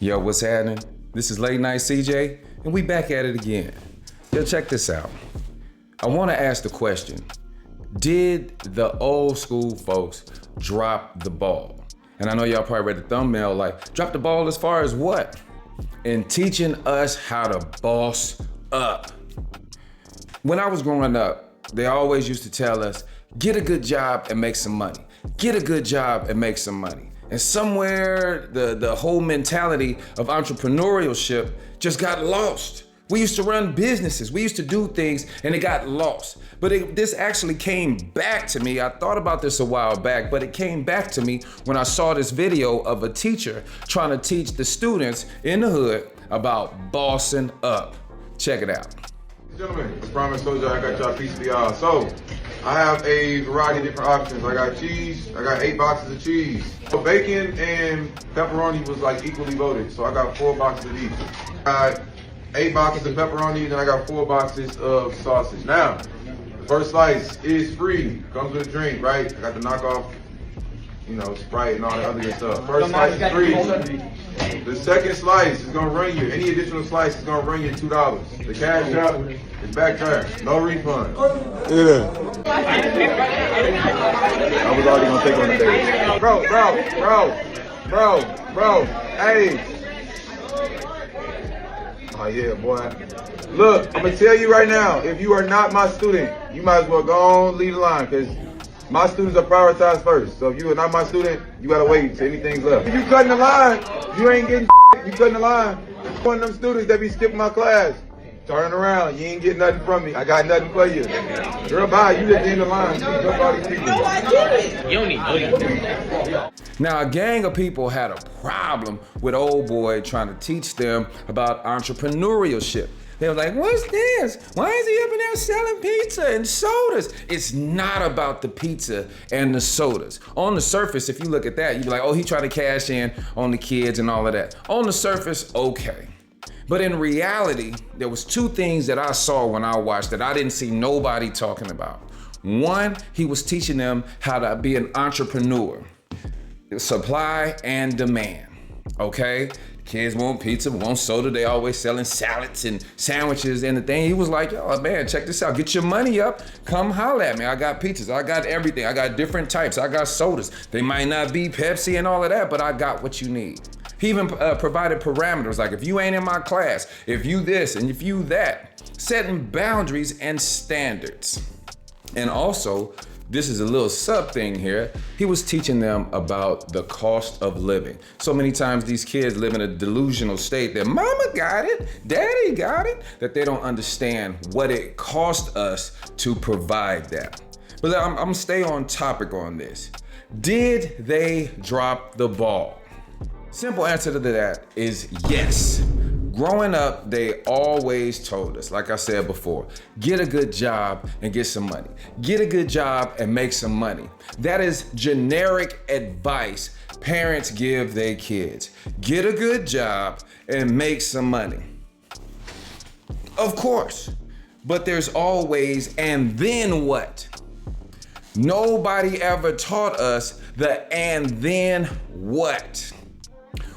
Yo, what's happening? This is Late Night CJ, and we back at it again. Yo, check this out. I want to ask the question, did the old school folks drop the ball? And I know y'all probably read the thumbnail like, drop the ball as far as what? In teaching us how to boss up. When I was growing up, they always used to tell us, get a good job and make some money. Get a good job and make some money. And somewhere the whole mentality of entrepreneurship just got lost. We used to run businesses, we used to do things, and it got lost. But this actually came back to me. I thought about this a while back, but it came back to me when I saw this video of a teacher trying to teach the students in the hood about bossing up. Check it out. Gentlemen, as promised, told y'all I got y'all piece for y'all. So, I have a variety of different options. I got cheese, I got 8 boxes of cheese. So bacon and pepperoni was like equally voted. So I got 4 boxes of each. I got 8 boxes of pepperoni, and I got 4 boxes of sausage. Now, the first slice is free. Comes with a drink, right? I got the knockoff, Sprite and all that other good stuff. First slice is free. The second slice is gonna run you, any additional slice is gonna run you $2. The cash out is back trash, no refund. Yeah. I was already gonna take on the day. Bro, hey. Oh yeah, boy. Look, I'm gonna tell you right now, if you are not my student, you might as well go on, leave the line, because my students are prioritized first. So if you are not my student, you gotta wait till anything's left. If you cutting the line, you ain't getting you cutting the line. One of them students that be skipping my class, turn around, you ain't getting nothing from me. I got nothing for you. Girl, bye, you just in the line. Jump all these people. No, I didn't. You don't need. Now, a gang of people had a problem with old boy trying to teach them about entrepreneurship. They were like, what's this? Why is he up in there selling pizza and sodas? It's not about the pizza and the sodas. On the surface, if you look at that, you'd be like, oh, he tried to cash in on the kids and all of that. On the surface, okay. But in reality, there was 2 things that I saw when I watched that I didn't see nobody talking about. One, he was teaching them how to be an entrepreneur. Supply and demand, okay? Kids want pizza, want soda, they always selling salads and sandwiches and the thing. He was like, yo, man, check this out. Get your money up, come holler at me. I got pizzas, I got everything. I got different types, I got sodas. They might not be Pepsi and all of that, but I got what you need. He even provided parameters, like if you ain't in my class, if you this and if you that, setting boundaries and standards. And also, this is a little sub thing here. He was teaching them about the cost of living. So many times these kids live in a delusional state that mama got it, daddy got it, that they don't understand what it cost us to provide that. But I'm gonna stay on topic on this. Did they drop the ball? Simple answer to that is yes. Growing up, they always told us, like I said before, get a good job and get some money. Get a good job and make some money. That is generic advice parents give their kids. Get a good job and make some money. Of course, but there's always, and then what? Nobody ever taught us the and then what?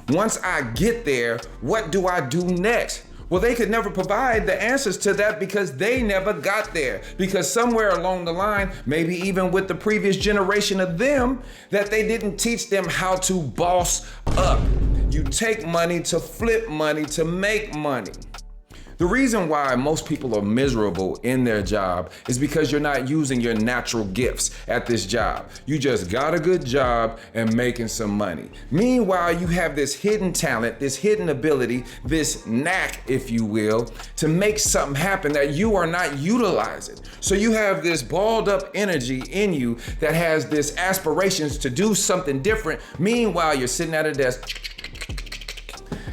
Once I get there, what do I do next? Well, they could never provide the answers to that because they never got there. Because somewhere along the line, maybe even with the previous generation of them, that they didn't teach them how to boss up. You take money to flip money to make money. The reason why most people are miserable in their job is because you're not using your natural gifts at this job. You just got a good job and making some money. Meanwhile, you have this hidden talent, this hidden ability, this knack, if you will, to make something happen that you are not utilizing. So you have this balled up energy in you that has this aspirations to do something different. Meanwhile, you're sitting at a desk.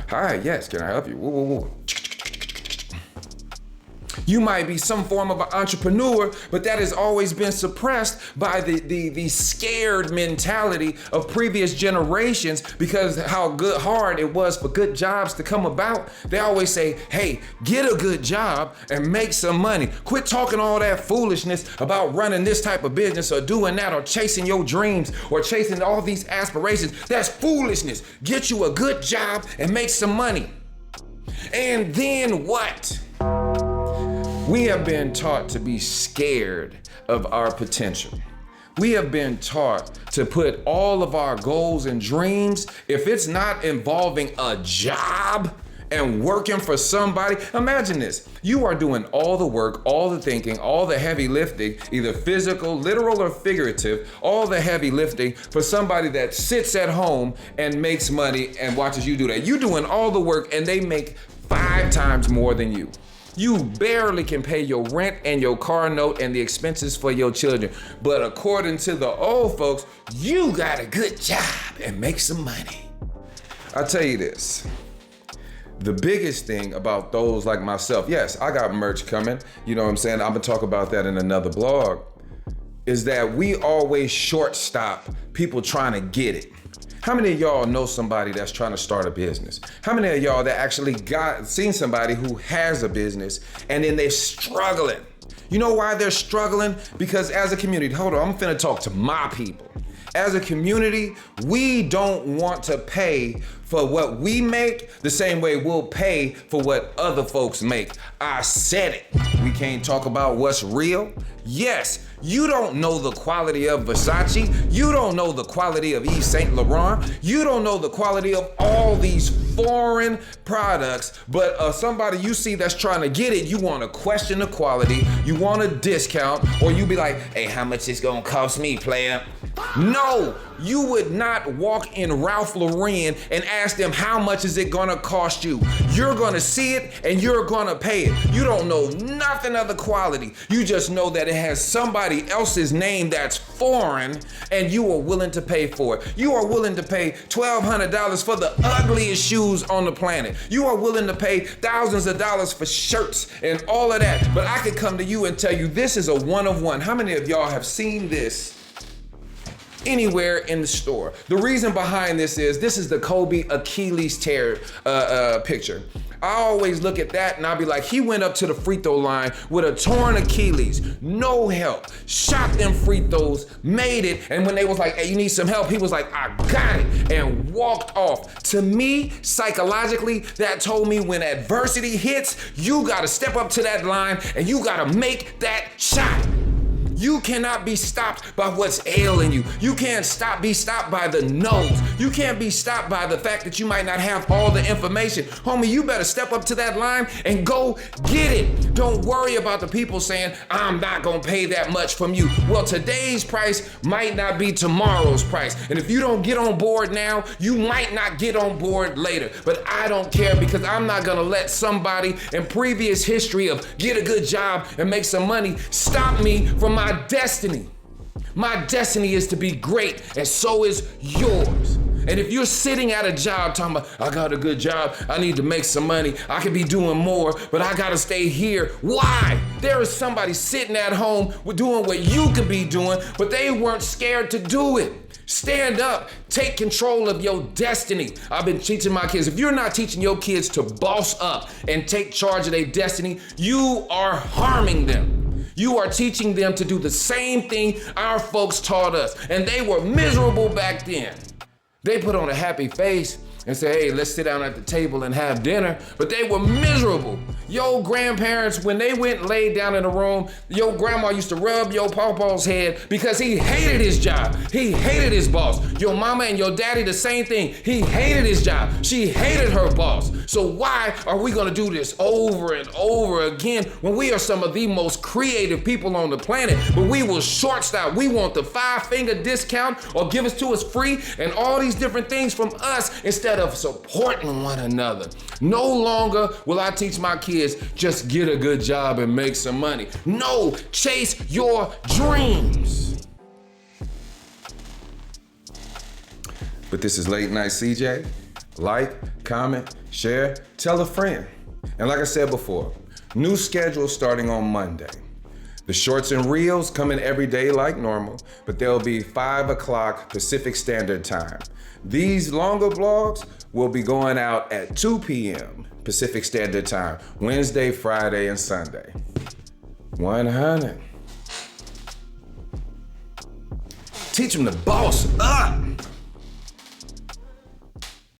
Hi, yes, can I help you? Whoa, whoa, whoa. You might be some form of an entrepreneur, but that has always been suppressed by the scared mentality of previous generations because how hard it was for good jobs to come about. They always say, hey, get a good job and make some money. Quit talking all that foolishness about running this type of business or doing that or chasing your dreams or chasing all these aspirations. That's foolishness. Get you a good job and make some money. And then what? We have been taught to be scared of our potential. We have been taught to put all of our goals and dreams, if it's not involving a job and working for somebody. Imagine this. You are doing all the work, all the thinking, all the heavy lifting, either physical, literal, or figurative, all the heavy lifting for somebody that sits at home and makes money and watches you do that. You doing all the work and they make 5 times more than you. You barely can pay your rent and your car note and the expenses for your children. But according to the old folks, you got a good job and make some money. I'll tell you this. The biggest thing about those like myself, yes, I got merch coming. You know what I'm saying? I'm gonna talk about that in another blog. Is that we always shortstop people trying to get it. How many of y'all know somebody that's trying to start a business? How many of y'all that actually seen somebody who has a business and then they're struggling? You know why they're struggling? Because as a community, hold on, I'm finna talk to my people. As a community, we don't want to pay for what we make the same way we'll pay for what other folks make. I said it. We can't talk about what's real. Yes, you don't know the quality of Versace. You don't know the quality of Yves Saint Laurent. You don't know the quality of all these foreign products, but somebody you see that's trying to get it, you want to question the quality, you want a discount, or you be like, hey, how much is gonna cost me, player? No, you would not walk in Ralph Lauren and ask them how much is it gonna cost you. You're gonna see it and you're gonna pay it. You don't know nothing of the quality. You just know that it has somebody else's name that's foreign and you are willing to pay for it. You are willing to pay $1,200 for the ugliest shoes on the planet. You are willing to pay thousands of dollars for shirts and all of that. But I could come to you and tell you this is a one of one. How many of y'all have seen this anywhere in the store? The reason behind this is the Kobe Achilles tear picture. I always look at that and I'll be like, he went up to the free throw line with a torn Achilles, no help, shot them free throws, made it, and when they was like, hey, you need some help, he was like, I got it, and walked off. To me, psychologically, that told me when adversity hits, you gotta step up to that line and you gotta make that shot. You cannot be stopped by what's ailing you. You can't be stopped by the no's. You can't be stopped by the fact that you might not have all the information. Homie, you better step up to that line and go get it. Don't worry about the people saying, I'm not gonna pay that much from you. Well, today's price might not be tomorrow's price. And if you don't get on board now, you might not get on board later. But I don't care because I'm not gonna let somebody in previous history of get a good job and make some money stop me from my destiny. My destiny is to be great, and so is yours. And if you're sitting at a job talking about, I got a good job, I need to make some money, I could be doing more, but I gotta stay here. Why? There is somebody sitting at home doing what you could be doing, but they weren't scared to do it. Stand up, take control of your destiny. I've been teaching my kids, if you're not teaching your kids to boss up and take charge of their destiny, you are harming them. You are teaching them to do the same thing our folks taught us, and they were miserable back then. They put on a happy face and say, hey, let's sit down at the table and have dinner, but they were miserable. Your grandparents, when they went and laid down in the room, your grandma used to rub your pawpaw's head because he hated his job. He hated his boss. Your mama and your daddy, the same thing. He hated his job. She hated her boss. So why are we gonna do this over and over again when we are some of the most creative people on the planet, but we will shortstop. We want the 5-finger discount or give it to us free and all these different things from us instead of supporting one another. No longer will I teach my kids just get a good job and make some money. No, chase your dreams. But this is Late Night CJ. Like, comment, share, tell a friend. And like I said before, New schedule starting on Monday. The shorts and reels coming every day like normal, but they'll be 5 o'clock Pacific Standard Time. These longer vlogs will be going out at 2 p.m. Pacific Standard Time, Wednesday, Friday, and Sunday. 100. Teach them to boss up.